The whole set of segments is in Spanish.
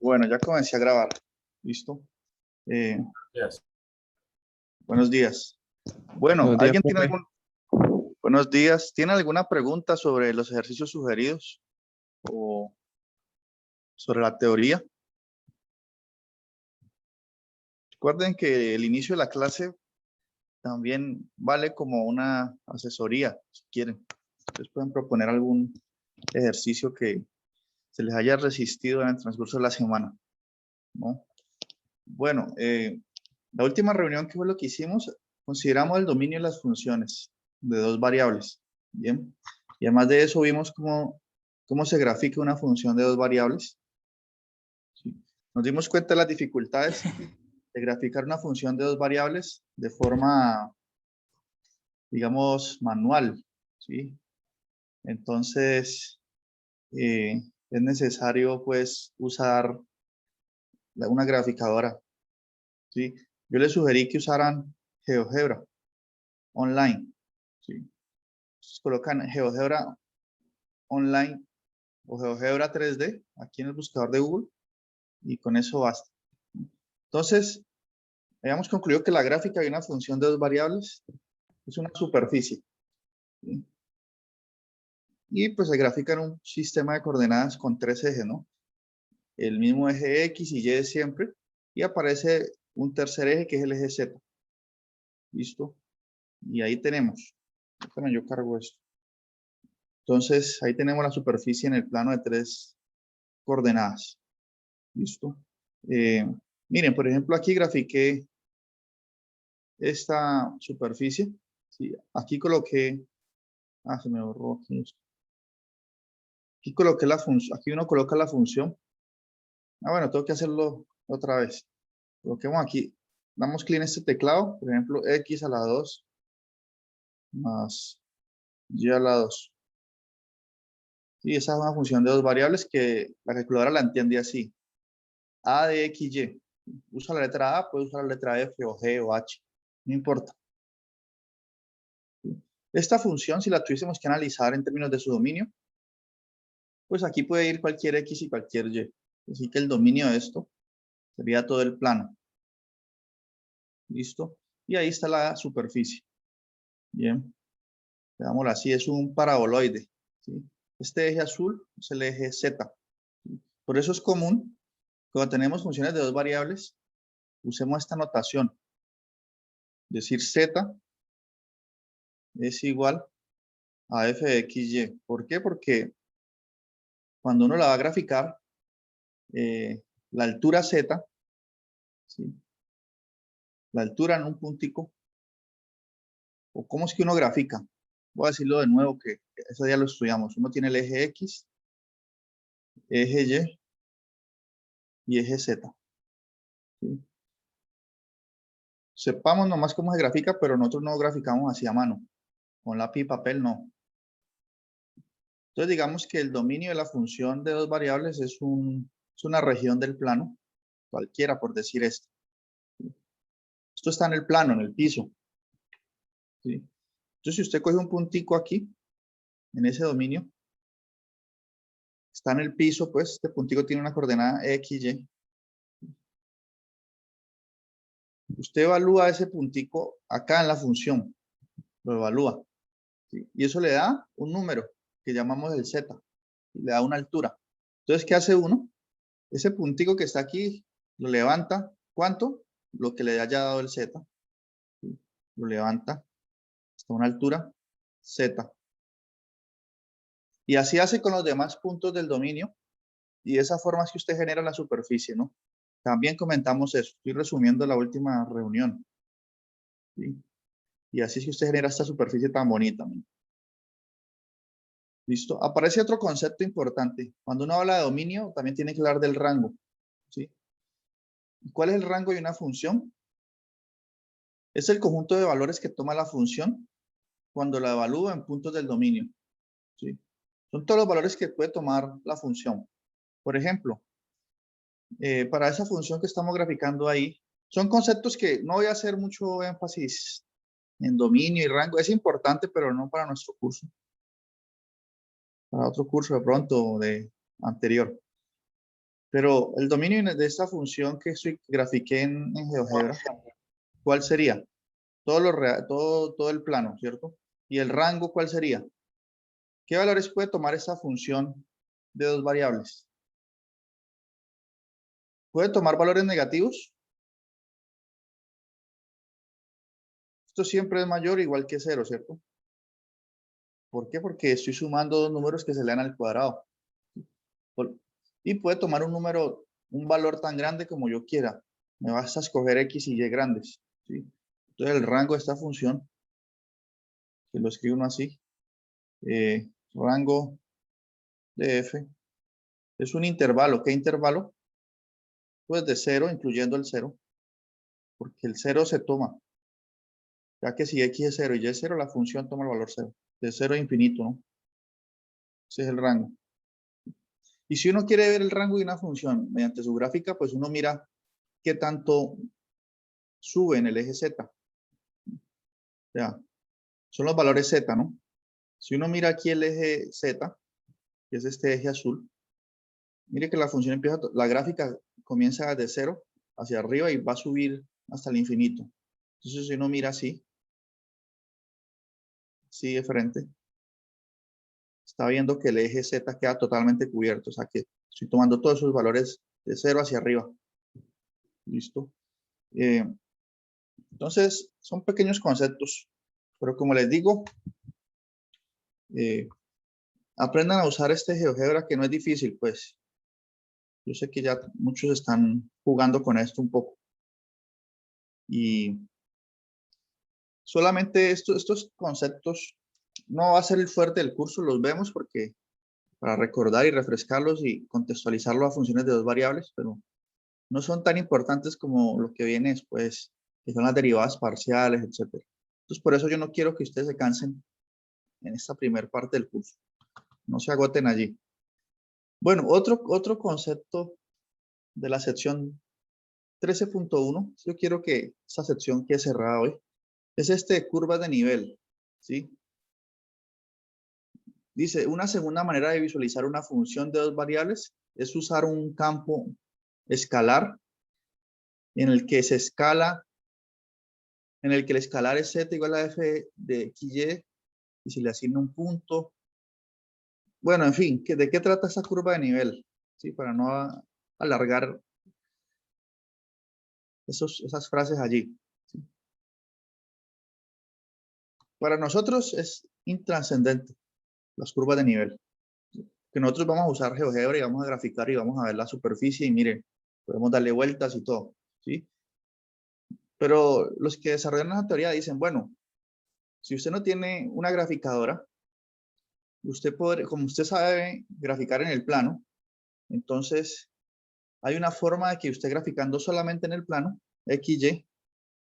Bueno, ya comencé a grabar. ¿Listo? Yes. Buenos días. Bueno, Buenos días, ¿alguien tiene profe. Buenos días. ¿Tiene alguna pregunta sobre los ejercicios sugeridos o sobre la teoría? Recuerden que el inicio de la clase también vale como una asesoría, si quieren. Ustedes pueden proponer algún ejercicio que se les haya resistido en el transcurso de la semana, ¿no? Bueno, la última reunión que fue lo que hicimos, consideramos el dominio de las funciones de dos variables, ¿bien? Y además de eso vimos cómo se grafica una función de dos variables. ¿Sí? Nos dimos cuenta de las dificultades de graficar una función de dos variables de forma, digamos, manual, ¿sí? Entonces, es necesario, pues, usar una graficadora, ¿sí? Yo les sugerí que usaran GeoGebra online, ¿sí? Entonces colocan GeoGebra online o GeoGebra 3D aquí en el buscador de Google y con eso basta. Entonces, habíamos concluido que la gráfica de una función de dos variables es una superficie, ¿sí? Y pues se grafica en un sistema de coordenadas con tres ejes, ¿no? El mismo eje X y Y de siempre, y aparece un tercer eje que es el eje Z. ¿Listo? Y ahí tenemos. Bueno, yo cargo esto. Entonces, ahí tenemos la superficie en el plano de tres coordenadas. ¿Listo? Miren, por ejemplo, aquí grafiqué esta superficie. ¿Sí? Aquí coloqué, se me borró aquí esto. Aquí coloqué la función, aquí uno coloca la función. Bueno, tengo que hacerlo otra vez. Coloquemos aquí, damos clic en este teclado, por ejemplo, X a la 2 más Y a la 2. Y esa es una función de dos variables que la calculadora la entiende así. A de X, Y. Usa la letra A, puede usar la letra F o G o H. No importa. Esta función, si la tuviésemos que analizar en términos de su dominio, pues aquí puede ir cualquier X y cualquier Y. Así que el dominio de esto sería todo el plano. ¿Listo? Y ahí está la superficie. Bien. Veámoslo así, es un paraboloide, ¿sí? Este eje azul es el eje Z. ¿Sí? Por eso es común, cuando tenemos funciones de dos variables, usemos esta notación. Decir Z es igual a f de x, y. ¿Por qué? Porque cuando uno la va a graficar, la altura Z, ¿sí? La altura en un puntico, o cómo es que uno grafica. Voy a decirlo de nuevo que eso ya lo estudiamos. Uno tiene el eje X, eje Y y eje Z. ¿Sí? Sepamos nomás cómo se grafica, pero nosotros no graficamos así a mano. Con lápiz y papel no. Entonces digamos que el dominio de la función de dos variables es una región del plano, cualquiera por decir esto. Esto está en el plano, en el piso. ¿Sí? Entonces si usted coge un puntico aquí, en ese dominio, está en el piso, pues este puntico tiene una coordenada X, Y. Usted evalúa ese puntico acá en la función, lo evalúa. ¿Sí? Y eso le da un número que llamamos el Z, y le da una altura. Entonces, ¿qué hace uno? Ese puntico que está aquí, lo levanta, ¿cuánto? Lo que le haya dado el Z. ¿Sí? Lo levanta hasta una altura Z. Y así hace con los demás puntos del dominio. Y de esa forma es que usted genera la superficie, ¿no? También comentamos eso. Estoy resumiendo la última reunión. ¿Sí? Y así es que usted genera esta superficie tan bonita, ¿no? ¿Listo? Aparece otro concepto importante. Cuando uno habla de dominio, también tiene que hablar del rango. ¿Sí? ¿Cuál es el rango de una función? Es el conjunto de valores que toma la función cuando la evalúa en puntos del dominio. ¿Sí? Son todos los valores que puede tomar la función. Por ejemplo, para esa función que estamos graficando ahí, son conceptos que no voy a hacer mucho énfasis en dominio y rango. Es importante, pero no para nuestro curso. Para otro curso de pronto, de anterior. Pero el dominio de esta función que grafiqué en GeoGebra, ¿cuál sería? Todo el plano, ¿cierto? ¿Y el rango cuál sería? ¿Qué valores puede tomar esta función de dos variables? ¿Puede tomar valores negativos? Esto siempre es mayor o igual que 0, ¿cierto? ¿Por qué? Porque estoy sumando dos números que se le dan al cuadrado. Y puede tomar un valor tan grande como yo quiera. Me basta escoger X y Y grandes, ¿sí? Entonces el rango de esta función, que lo escribo uno así, rango de f, es un intervalo. ¿Qué intervalo? Pues de 0, incluyendo el 0, porque el 0 se toma. Ya que si X es 0 y Y es 0, la función toma el valor 0. De 0 a infinito, ¿no? Ese es el rango. Y si uno quiere ver el rango de una función mediante su gráfica, pues uno mira qué tanto sube en el eje Z. Ya, son los valores Z, ¿no? Si uno mira aquí el eje Z, que es este eje azul, mire que la función empieza, la gráfica comienza de 0 hacia arriba y va a subir hasta el infinito. Entonces, si uno mira así, sigue frente, está viendo que el eje Z queda totalmente cubierto. O sea que estoy tomando todos esos valores de 0 hacia arriba. ¿Listo? Entonces, son pequeños conceptos. Pero como les digo, aprendan a usar este GeoGebra que no es difícil, pues. Yo sé que ya muchos están jugando con esto un poco. Y solamente estos conceptos no va a ser el fuerte del curso, los vemos porque para recordar y refrescarlos y contextualizarlo a funciones de dos variables, pero no son tan importantes como lo que viene después, que son las derivadas parciales, etc. Entonces, por eso yo no quiero que ustedes se cansen en esta primera parte del curso. No se agoten allí. Bueno, otro concepto de la sección 13.1, yo quiero que esta sección quede cerrada hoy, es curvas de nivel, ¿sí? Dice, una segunda manera de visualizar una función de dos variables es usar un campo escalar en el que se escala, en el que el escalar es z igual a f de xy y se le asigna un punto. Bueno, en fin, ¿de qué trata esta curva de nivel? ¿Sí? Para no alargar esas frases allí. ¿Sí? Para nosotros es intrascendente las curvas de nivel. Que nosotros vamos a usar GeoGebra y vamos a graficar y vamos a ver la superficie y miren, podemos darle vueltas y todo, ¿sí? Pero los que desarrollan esa teoría dicen, bueno, si usted no tiene una graficadora, usted puede, como usted sabe graficar en el plano, entonces hay una forma de que usted graficando solamente en el plano, XY,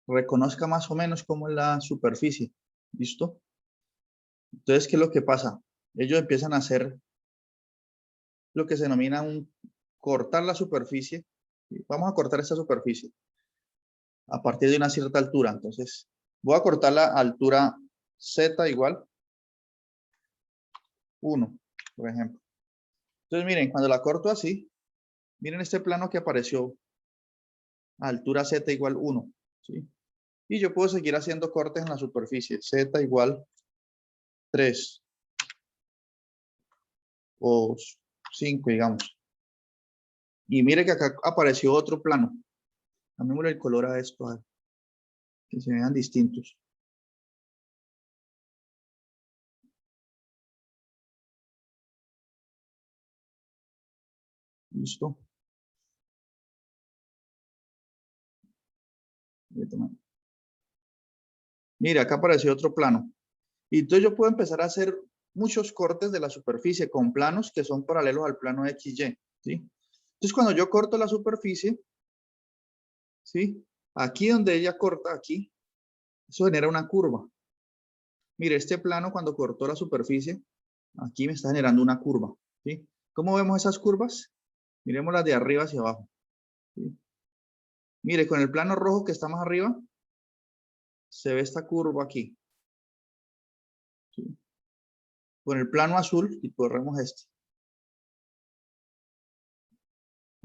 reconozca más o menos cómo es la superficie, ¿listo? Entonces, ¿qué es lo que pasa? Ellos empiezan a hacer lo que se denomina cortar la superficie. Vamos a cortar esta superficie a partir de una cierta altura. Entonces, voy a cortar la altura Z igual 1, por ejemplo. Entonces, miren, cuando la corto así, miren este plano que apareció a altura Z igual 1, ¿sí? Y yo puedo seguir haciendo cortes en la superficie. Z igual 3 o 5, digamos. Y mire que acá apareció otro plano. Cambiémosle el color a esto, a ver, que se vean distintos. Listo. Mira, acá apareció otro plano. Y entonces yo puedo empezar a hacer muchos cortes de la superficie con planos que son paralelos al plano XY, ¿sí? Entonces cuando yo corto la superficie, ¿sí? Aquí donde ella corta, aquí, eso genera una curva. Mire, este plano cuando cortó la superficie, aquí me está generando una curva, ¿sí? ¿Cómo vemos esas curvas? Miremoslas de arriba hacia abajo, ¿sí? Mire, con el plano rojo que está más arriba, se ve esta curva aquí, ¿sí? Con el plano azul, y corremos este.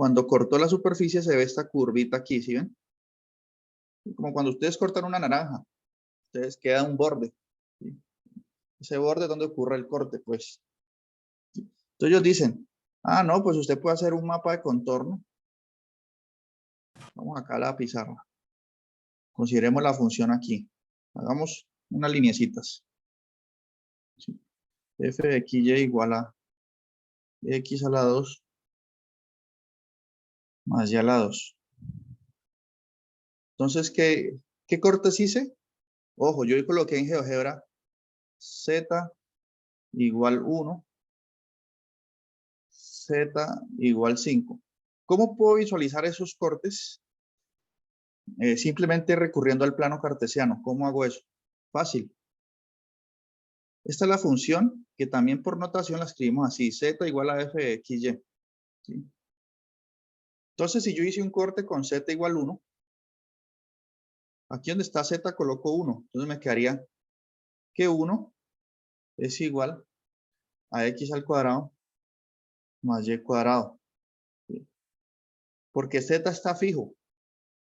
cuando cortó la superficie se ve esta curvita aquí, ¿sí ven? Como cuando ustedes cortan una naranja, ustedes queda un borde, ¿sí? Ese borde es donde ocurre el corte, pues. ¿Sí? Entonces ellos dicen, ah, no, pues usted puede hacer un mapa de contorno. Vamos acá a la pizarra. Consideremos la función aquí. Hagamos unas lineecitas. ¿Sí? F de x y igual a x a la 2 más y a la 2. Entonces, ¿qué cortes hice? Ojo, yo coloqué en GeoGebra z igual 1, z igual 5. ¿Cómo puedo visualizar esos cortes? Simplemente recurriendo al plano cartesiano. ¿Cómo hago eso? Fácil. Esta es la función que también por notación la escribimos así, z igual a f de x, y. ¿Sí? Entonces, si yo hice un corte con z igual 1, aquí donde está z coloco 1. Entonces me quedaría que 1 es igual a x al cuadrado más y cuadrado. ¿Sí? Porque z está fijo.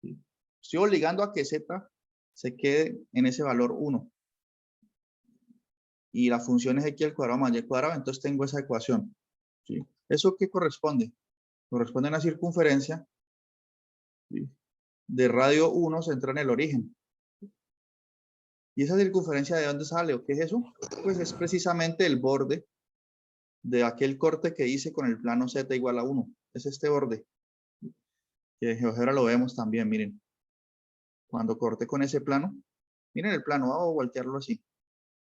¿Sí? Estoy obligando a que z se quede en ese valor 1. Y la función es x al cuadrado más y cuadrado, entonces tengo esa ecuación. ¿Sí? ¿Eso qué corresponde? Corresponde a una circunferencia, ¿sí?, de radio 1 centrada en el origen. ¿Y esa circunferencia de dónde sale o qué es eso? Pues es precisamente el borde de aquel corte que hice con el plano z igual a 1. Es este borde. Que en GeoGebra lo vemos también, miren. Cuando corté con ese plano, miren el plano, vamos a voltearlo así.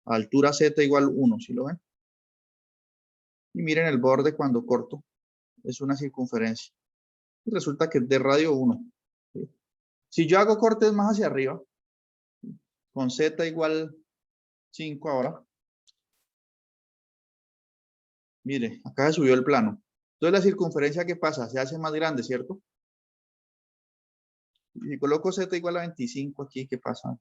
A altura z igual 1, ¿sí lo ven? Y miren el borde cuando corto, es una circunferencia. Y resulta que es de radio 1. ¿Sí? Si yo hago cortes más hacia arriba, con z igual 5 ahora, mire, acá se subió el plano. Entonces la circunferencia, ¿qué pasa? Se hace más grande, ¿cierto? Y si coloco z igual a 25 aquí, ¿qué pasa?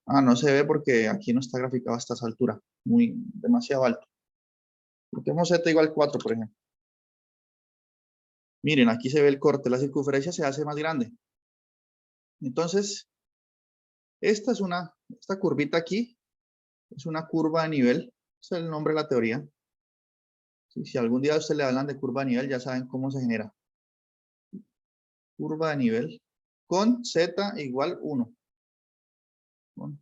Ah, no se ve porque aquí no está graficado a esta altura. Demasiado alto. Coloquemos z igual 4, por ejemplo. Miren, aquí se ve el corte. La circunferencia se hace más grande. Entonces, esta curvita aquí, es una curva de nivel. Ese es el nombre de la teoría. Si algún día a usted le hablan de curva de nivel, ya saben cómo se genera. Curva de nivel con z igual 1. Con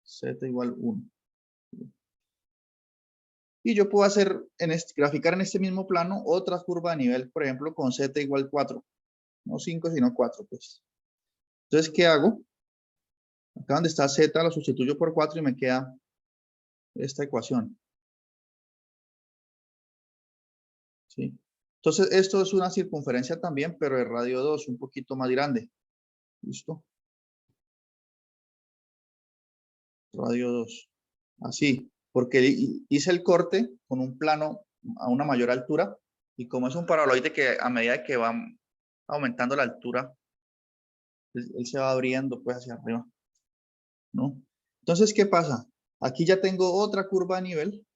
z igual 1. Y yo puedo hacer, graficar en este mismo plano otra curva de nivel, por ejemplo, con z igual 4. No 5, sino 4, pues. Entonces, ¿qué hago? Acá donde está z lo sustituyo por 4 y me queda esta ecuación. ¿Sí? Entonces, esto es una circunferencia también, pero de radio 2, un poquito más grande. ¿Listo? Radio 2. Así, porque hice el corte con un plano a una mayor altura y como es un paraboloide que a medida que va aumentando la altura, él se va abriendo pues hacia arriba, ¿no? Entonces, ¿qué pasa? Aquí ya tengo otra curva a nivel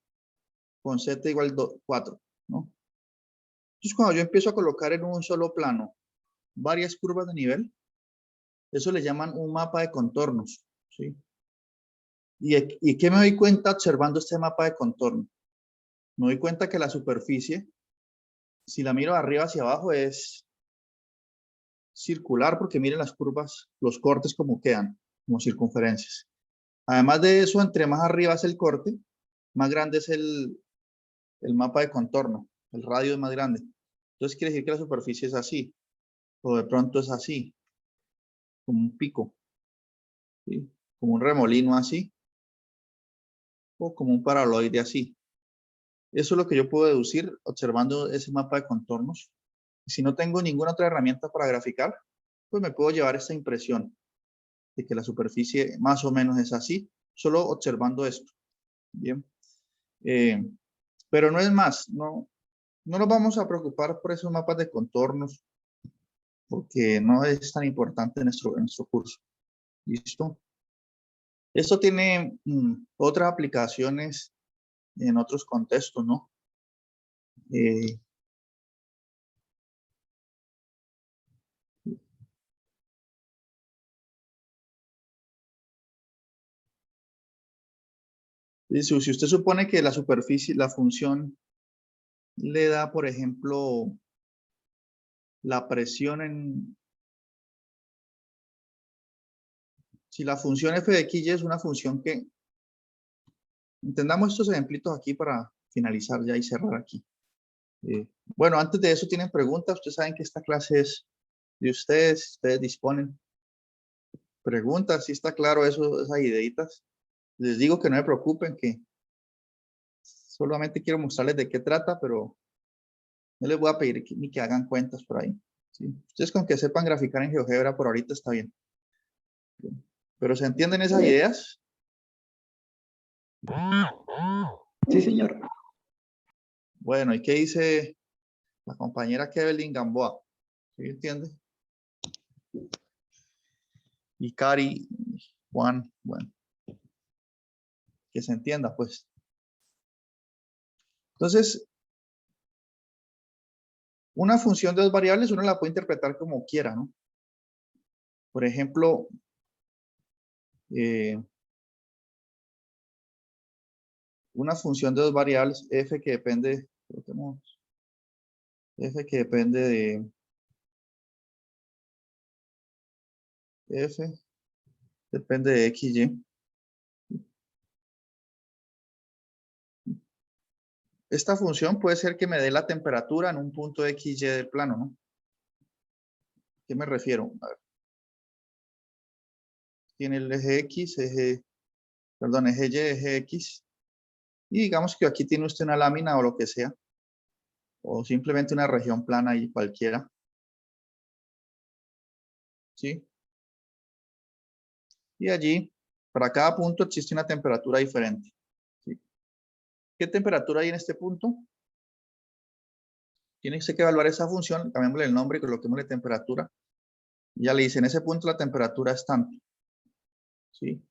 con z igual 4, ¿no? Entonces, cuando yo empiezo a colocar en un solo plano varias curvas de nivel, eso le llaman un mapa de contornos, ¿sí? ¿Y qué me doy cuenta observando este mapa de contorno? Me doy cuenta que la superficie, si la miro de arriba hacia abajo, es circular, porque miren las curvas, los cortes como quedan, como circunferencias. Además de eso, entre más arriba es el corte, más grande es el mapa de contorno, el radio es más grande. Entonces quiere decir que la superficie es así, o de pronto es así, como un pico, ¿sí? Como un remolino así, o como un paraboloide así. Eso es lo que yo puedo deducir observando ese mapa de contornos. Si no tengo ninguna otra herramienta para graficar, pues me puedo llevar esta impresión de que la superficie más o menos es así, solo observando esto. Bien. Pero no es más, no nos vamos a preocupar por esos mapas de contornos, porque no es tan importante en nuestro curso. ¿Listo? Esto tiene otras aplicaciones en otros contextos, ¿no? si usted supone que la superficie, la función le da, por ejemplo, la presión en... Si la función f de x y es una función que... Entendamos estos ejemplitos aquí para finalizar ya y cerrar aquí. Bueno, antes de eso, ¿tienen preguntas? Ustedes saben que esta clase es de ustedes disponen. Preguntas, si está claro eso, esas ideitas. Les digo que no me preocupen, que solamente quiero mostrarles de qué trata, pero no les voy a pedir ni que hagan cuentas por ahí. ¿Sí? Ustedes con que sepan graficar en GeoGebra por ahorita está bien. Pero ¿se entienden esas ideas? Sí, señor. Bueno, ¿y qué dice la compañera Kevin Gamboa? ¿Sí entiende? Y Cari, Juan, bueno. Que se entienda, pues. Entonces, una función de dos variables uno la puede interpretar como quiera, ¿no? Por ejemplo, una función de dos variables, f que depende, f que depende de f, depende de x, y. Esta función puede ser que me dé la temperatura en un punto x, y del plano, ¿no? ¿Qué me refiero? A ver. Tiene el eje x, eje y, eje x. Y digamos que aquí tiene usted una lámina o lo que sea. O simplemente una región plana y cualquiera. ¿Sí? Y allí, para cada punto existe una temperatura diferente. ¿Sí? ¿Qué temperatura hay en este punto? Tiene que evaluar esa función, cambiémosle el nombre y coloquémosle temperatura. Y ya le dice, en ese punto la temperatura es tanto. ¿Sí?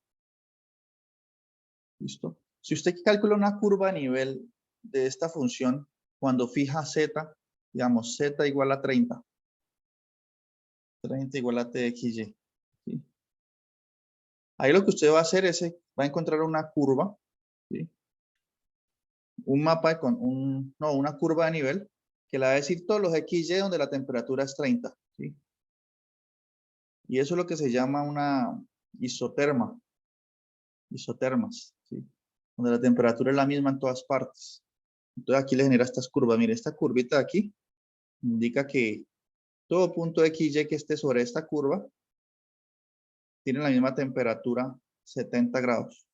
¿Listo? Si usted calcula una curva a nivel de esta función, cuando fija z, digamos z igual a 30. 30 igual a txy. ¿Sí? Ahí lo que usted va a hacer es, va a encontrar una curva, ¿sí? Un mapa con una curva de nivel que le va a decir todos los xy donde la temperatura es 30. ¿Sí? Y eso es lo que se llama una isoterma. Isotermas, ¿sí? Donde la temperatura es la misma en todas partes. Entonces aquí le genera estas curvas. Mire, esta curvita de aquí indica que todo punto xy que esté sobre esta curva tiene la misma temperatura, 70 grados.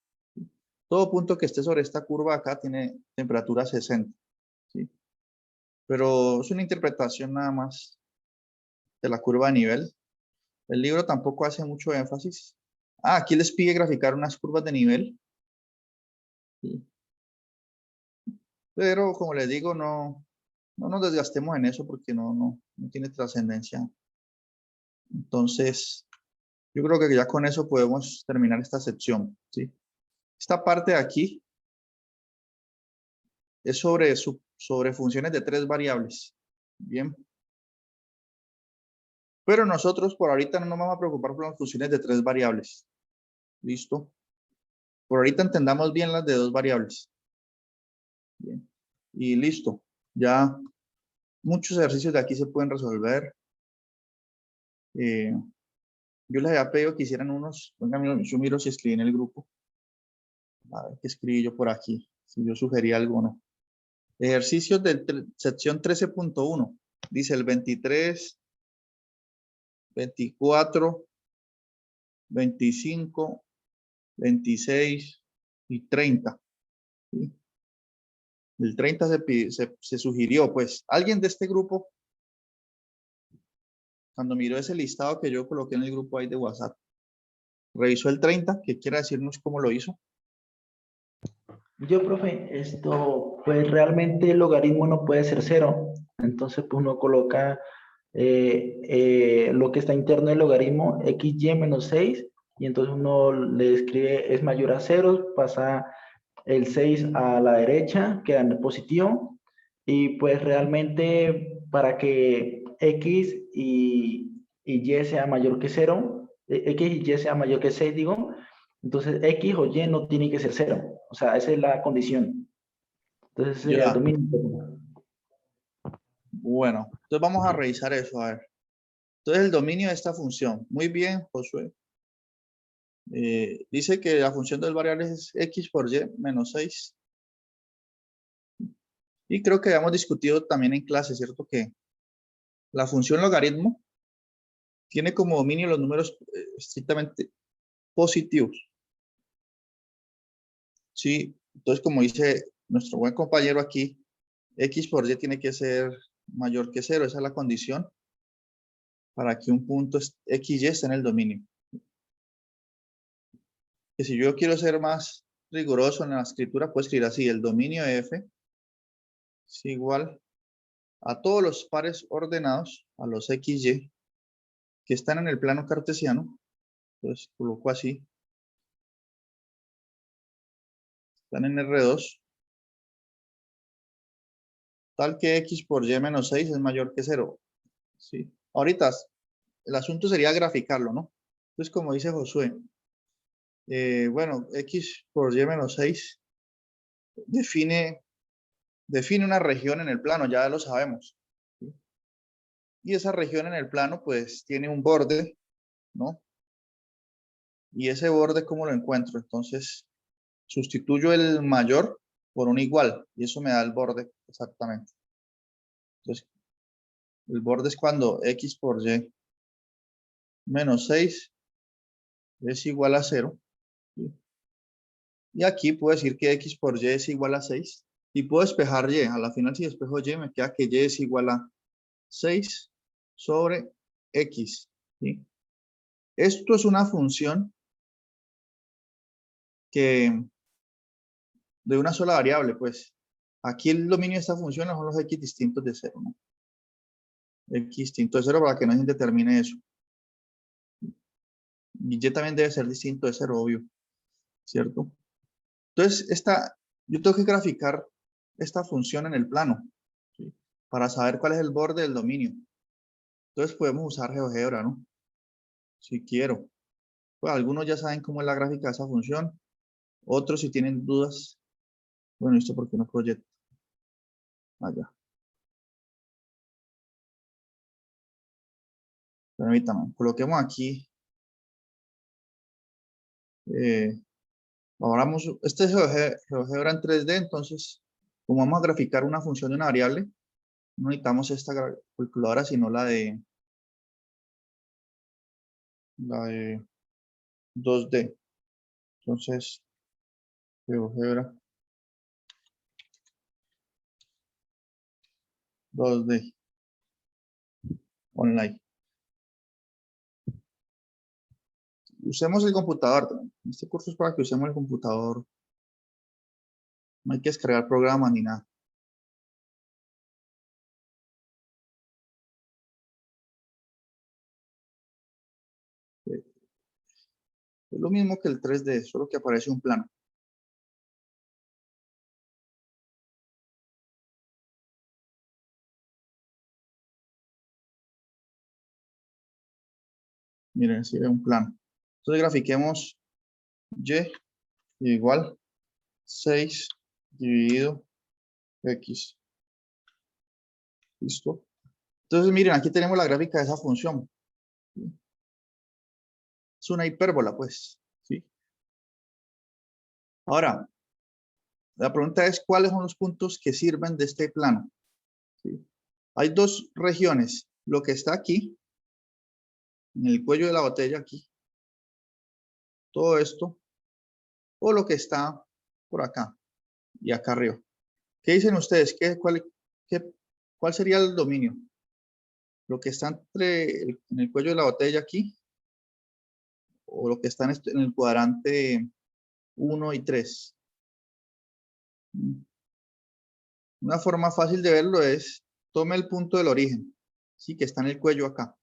Todo punto que esté sobre esta curva acá tiene temperatura 60. ¿Sí? Pero es una interpretación nada más de la curva de nivel. El libro tampoco hace mucho énfasis. Aquí les pide graficar unas curvas de nivel. ¿Sí? Pero como les digo, no nos desgastemos en eso porque no tiene trascendencia. Entonces, yo creo que ya con eso podemos terminar esta sección. ¿Sí? Esta parte de aquí es sobre funciones de tres variables. Bien. Pero nosotros por ahorita no nos vamos a preocupar por las funciones de tres variables. ¿Listo? Por ahorita entendamos bien las de dos variables. Bien. Y listo. Ya muchos ejercicios de aquí se pueden resolver. Yo les había pedido que hicieran unos. Venga, yo miro si escribí en el grupo. A ver qué escribí yo por aquí. Si yo sugerí alguno. Ejercicios de sección 13.1. Dice el 23, 24, 25, 26 y 30. ¿Sí? El 30 se sugirió, pues, alguien de este grupo, cuando miró ese listado que yo coloqué en el grupo ahí de WhatsApp, revisó el 30, que quiera decirnos cómo lo hizo. Yo, profe, pues realmente el logaritmo no puede ser 0. Entonces, pues uno coloca lo que está interno del logaritmo, xy menos 6, y entonces uno le escribe es mayor a 0, pasa el 6 a la derecha, queda en el positivo, Y pues realmente para que X y Y sea mayor que 0, X y Y sea mayor que 6, digo, entonces X o Y no tiene que ser 0. O sea, esa es la condición. Entonces ese sería el Ya, dominio. bueno, entonces vamos a revisar eso, a ver. Entonces el dominio de esta función. Muy bien, Josué. Dice que la función del variable es x por y menos 6. Y creo que habíamos discutido también en clase, ¿cierto? Que la función logaritmo tiene como dominio los números estrictamente positivos. Sí, entonces como dice nuestro buen compañero aquí, x por y tiene que ser mayor que 0. Esa es la condición para que un punto x y esté en el dominio. Que si yo quiero ser más riguroso en la escritura, puedo escribir así: el dominio f es igual a todos los pares ordenados, a los xy, que están en el plano cartesiano. Entonces coloco así, están en R2, tal que x por y menos 6 es mayor que 0. ¿Sí? Ahorita el asunto sería graficarlo, ¿no? Entonces, como dice Josué, bueno, x por y menos 6 define una región en el plano, ya lo sabemos. ¿Sí? Y esa región en el plano, pues, tiene un borde, ¿no? Y ese borde, ¿cómo lo encuentro? Entonces, sustituyo el mayor por un igual, y eso me da el borde exactamente. Entonces, el borde es cuando x por y menos 6 es igual a 0. ¿Sí? Y aquí puedo decir que x por y es igual a 6. Y puedo despejar y. A la final, si despejo y, me queda que y es igual a 6 sobre x. ¿Sí? Esto es una función que de una sola variable, pues. Aquí el dominio de esta función son los x distintos de 0, ¿no? X distinto de 0 para que no se determine eso. Y y también debe ser distinto de 0, obvio. ¿Cierto? Entonces, yo tengo que graficar esta función en el plano, ¿sí? Para saber cuál es el borde del dominio. Entonces podemos usar GeoGebra, ¿no? Si quiero. Pues algunos ya saben cómo es la gráfica de esa función. Otros, si tienen dudas. Bueno, ¿esto por qué no proyecto? Allá. Permítame. Coloquemos aquí. Ahora este es GeoGebra en 3D. Entonces, como vamos a graficar una función de una variable, no necesitamos esta calculadora, sino la de 2D. Entonces, GeoGebra 2D online. Usemos el computador. Este curso es para que usemos el computador. No hay que descargar programas ni nada. Es lo mismo que el 3D, solo que aparece un plano. Miren, si ve un plano. Entonces grafiquemos y igual 6 dividido x. ¿Listo? Entonces miren, aquí tenemos la gráfica de esa función. Es una hipérbola, pues. ¿Sí? Ahora, la pregunta es, ¿cuáles son los puntos que sirven de este plano? ¿Sí? Hay dos regiones. Lo que está aquí, en el cuello de la botella aquí, todo esto, o lo que está por acá y acá arriba. ¿Qué dicen ustedes? ¿Cuál sería el dominio? ¿Lo que está en el cuello de la botella aquí? ¿O lo que está en el cuadrante 1 y 3? Una forma fácil de verlo es, tome el punto del origen, ¿sí? Que está en el cuello acá.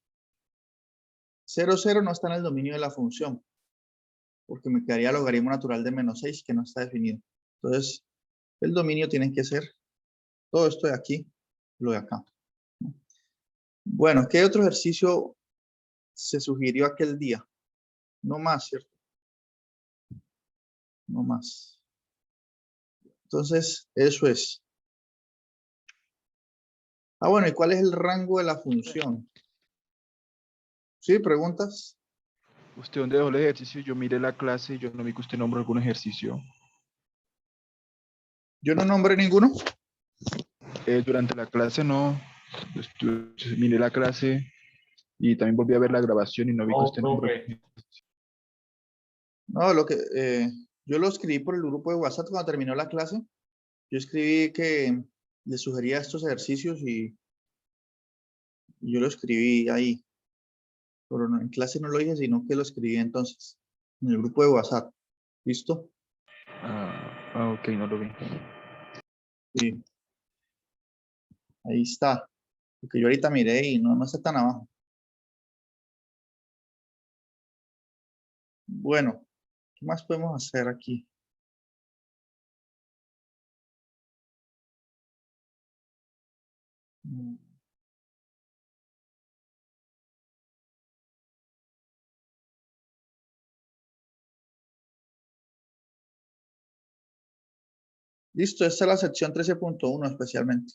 0, 0 no está en el dominio de la función, porque me quedaría logaritmo natural de menos 6 que no está definido. Entonces, el dominio tiene que ser Todo esto de aquí, lo de acá. Bueno, ¿qué otro ejercicio se sugirió aquel día? No más, ¿cierto? No más. Entonces, eso es. Ah, bueno, ¿y cuál es el rango de la función? ¿Sí? ¿Preguntas? ¿Usted dónde dejó el ejercicio? Yo miré la clase y yo no vi que usted nombró algún ejercicio. Yo no nombré ninguno. Durante la clase no. Miré la clase y también volví a ver la grabación y no vi que No, usted nombró. profe. No, yo lo escribí por el grupo de WhatsApp cuando terminó la clase. Yo escribí que le sugería estos ejercicios y yo lo escribí ahí. Pero en clase no lo dije, sino que lo escribí entonces en el grupo de WhatsApp. ¿Listo? Ok, no lo vi. Sí. Ahí está. Porque yo ahorita miré y no está tan abajo. Bueno, ¿qué más podemos hacer aquí? Listo, esta es la sección 13.1 especialmente.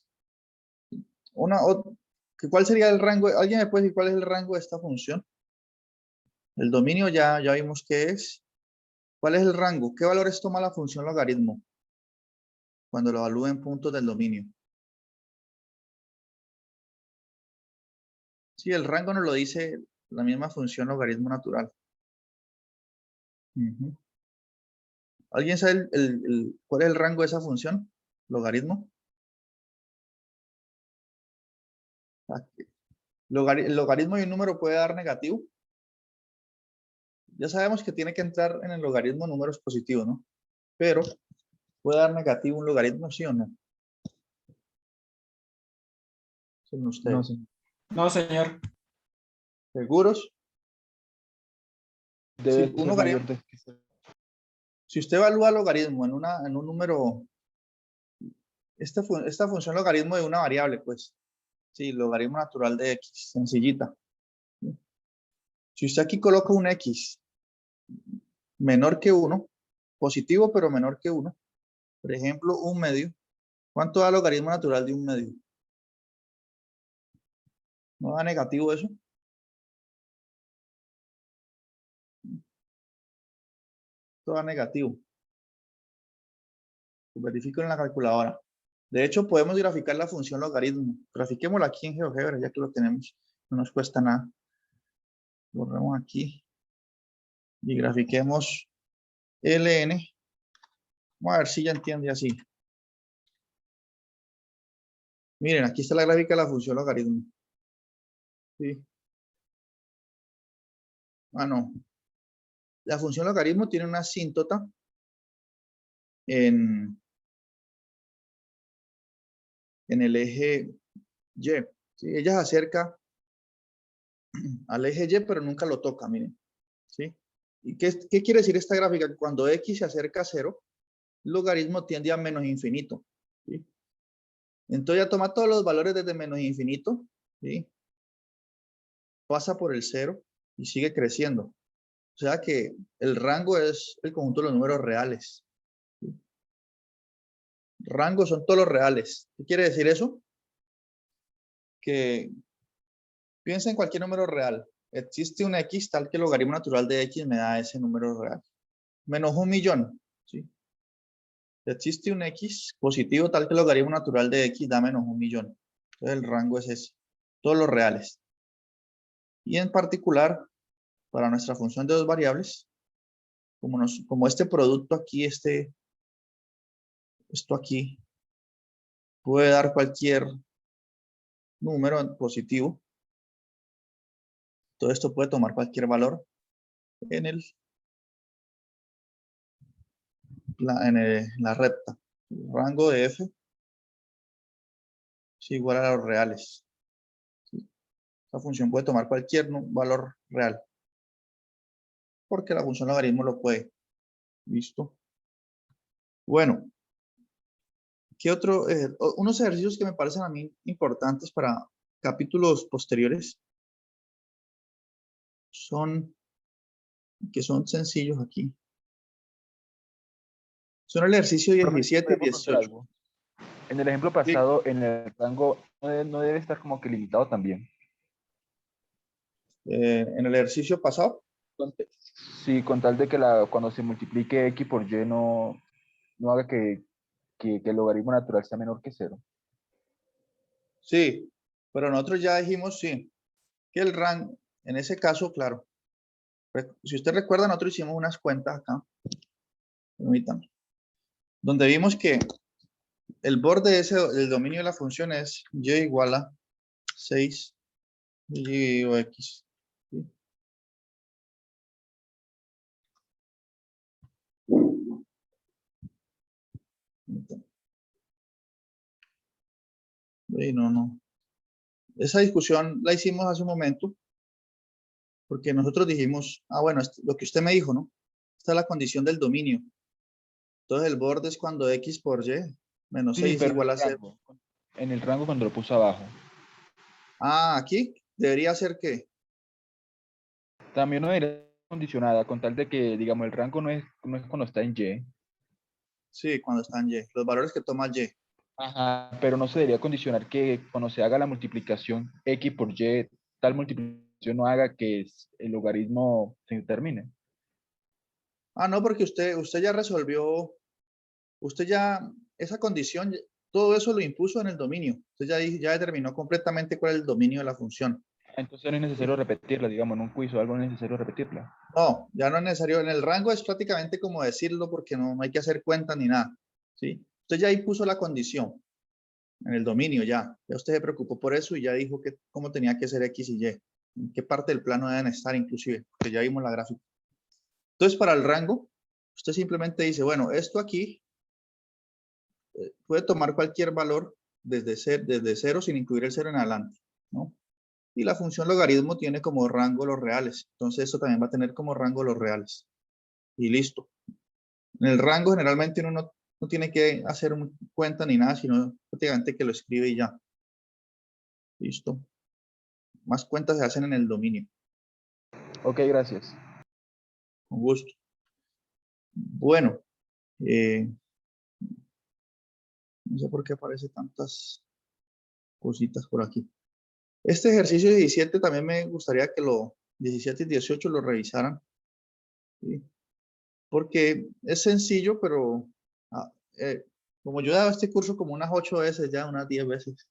¿Cuál sería el rango? ¿Alguien me puede decir cuál es el rango de esta función? El dominio ya vimos qué es. ¿Cuál es el rango? ¿Qué valores toma la función logaritmo cuando lo evalúe en puntos del dominio? Sí, el rango nos lo dice la misma función logaritmo natural. ¿Alguien sabe cuál es el rango de esa función? Logaritmo. ¿El logaritmo de un número puede dar negativo? Ya sabemos que tiene que entrar en el logaritmo números positivos, ¿no? Pero, ¿puede dar negativo un logaritmo, sí o no? Son ustedes. No, señor. No, señor. ¿Seguros? Debe Sí, un ser mayor logaritmo. de... Si usted evalúa logaritmo en un número, esta función logaritmo de una variable, pues, sí, logaritmo natural de x, sencillita. Si usted aquí coloca un x menor que 1, positivo pero menor que 1, por ejemplo, un medio, ¿cuánto da logaritmo natural de un medio? ¿No da negativo eso? Esto da negativo. Lo verifico en la calculadora. De hecho, podemos graficar la función logaritmo. Grafiquémosla aquí en GeoGebra, ya que lo tenemos. No nos cuesta nada. Borramos aquí. Y grafiquemos ln. Vamos a ver si ya entiende así. Miren, aquí está la gráfica de la función logaritmo. ¿Sí? Ah, no. La función logaritmo tiene una asíntota en el eje Y. ¿Sí? Ella se acerca al eje Y, pero nunca lo toca, miren. ¿Sí? ¿Y qué quiere decir esta gráfica? Que cuando x se acerca a 0, el logaritmo tiende a menos infinito. ¿Sí? Entonces ya toma todos los valores desde menos infinito, ¿sí? Pasa por el 0 y sigue creciendo. O sea que el rango es el conjunto de los números reales. ¿Sí? Rango son todos los reales. ¿Qué quiere decir eso? Que piensa en cualquier número real. Existe un x tal que el logaritmo natural de x me da ese número real. Menos 1.000.000. ¿Sí? Existe un x positivo tal que el logaritmo natural de x da menos 1.000.000. Entonces el rango es ese. Todos los reales. Y en particular, para nuestra función de dos variables, como este producto aquí, esto aquí, puede dar cualquier número positivo. Todo esto puede tomar cualquier valor en la recta. El rango de f es igual a los reales. ¿Sí? Esta función puede tomar cualquier valor real. Porque la función logaritmo lo puede. ¿Listo? Bueno. ¿Qué otro? Unos ejercicios que me parecen a mí importantes para capítulos posteriores son, que son sencillos aquí. Son el ejercicio Profe, 17 y ¿podemos preguntar 18. algo? En el ejemplo Sí, pasado, en el rango, no debe estar como que limitado también. en el ejercicio pasado. Sí, con tal de que cuando se multiplique x por y no haga que el logaritmo natural sea menor que cero. Sí, pero nosotros ya dijimos, sí, que el rango, en ese caso, claro. Si usted recuerda, nosotros hicimos unas cuentas acá, permítame, donde vimos que el borde del dominio de la función es y igual a 6 y o x. ¿Sí? Permítame. No. Esa discusión la hicimos hace un momento porque nosotros dijimos, bueno, lo que usted me dijo, ¿no? Esta es la condición del dominio. Entonces el borde es cuando x por y menos Sí, 6 pero igual a 0. en el rango cuando lo puso abajo. Aquí debería ser que, También no debería ser condicionada, con tal de que, digamos, el rango no es cuando está en y. sí, cuando está en y, los valores que toma y. Ajá, pero no se debería condicionar que cuando se haga la multiplicación x por y, tal multiplicación no haga que el logaritmo se termine. No, porque usted ya resolvió, usted ya, esa condición, todo eso lo impuso en el dominio. Usted ya determinó completamente cuál es el dominio de la función. Entonces no es necesario repetirla, digamos, en un quiz o algo no es necesario repetirla. No, ya no es necesario. En el rango es prácticamente como decirlo porque no hay que hacer cuenta ni nada. ¿Sí? Usted ya impuso la condición en el dominio ya. Ya usted se preocupó por eso y ya dijo cómo tenía que ser X y Y. En qué parte del plano deben estar inclusive, porque ya vimos la gráfica. Entonces, para el rango, usted simplemente dice, bueno, esto aquí puede tomar cualquier valor desde cero sin incluir el cero en adelante, ¿no? Y la función logaritmo tiene como rango los reales. Entonces, eso también va a tener como rango los reales. Y listo. En el rango generalmente uno no tiene que hacer cuenta ni nada, sino prácticamente que lo escribe y ya. Listo. Más cuentas se hacen en el dominio. Ok, gracias. Con gusto. Bueno, no sé por qué aparece tantas cositas por aquí. Este ejercicio 17 también me gustaría que 17 y 18 lo revisaran. ¿Sí? Porque es sencillo, pero como yo he dado este curso como unas 8 veces ya, unas 10 veces,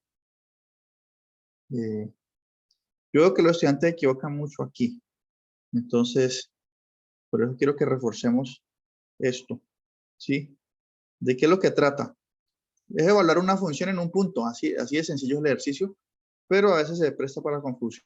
yo veo que los estudiantes se equivocan mucho aquí. Entonces, por eso quiero que reforcemos esto. ¿Sí? ¿De qué es lo que trata? Es evaluar una función en un punto, así de sencillo es el ejercicio, pero a veces se presta para confusión.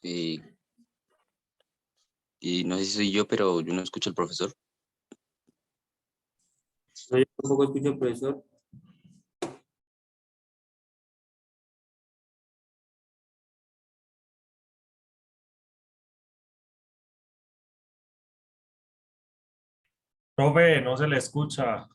Y no sé si soy yo, pero yo no escucho al profesor. No, yo tampoco escucho al profesor. Profe, no se le escucha.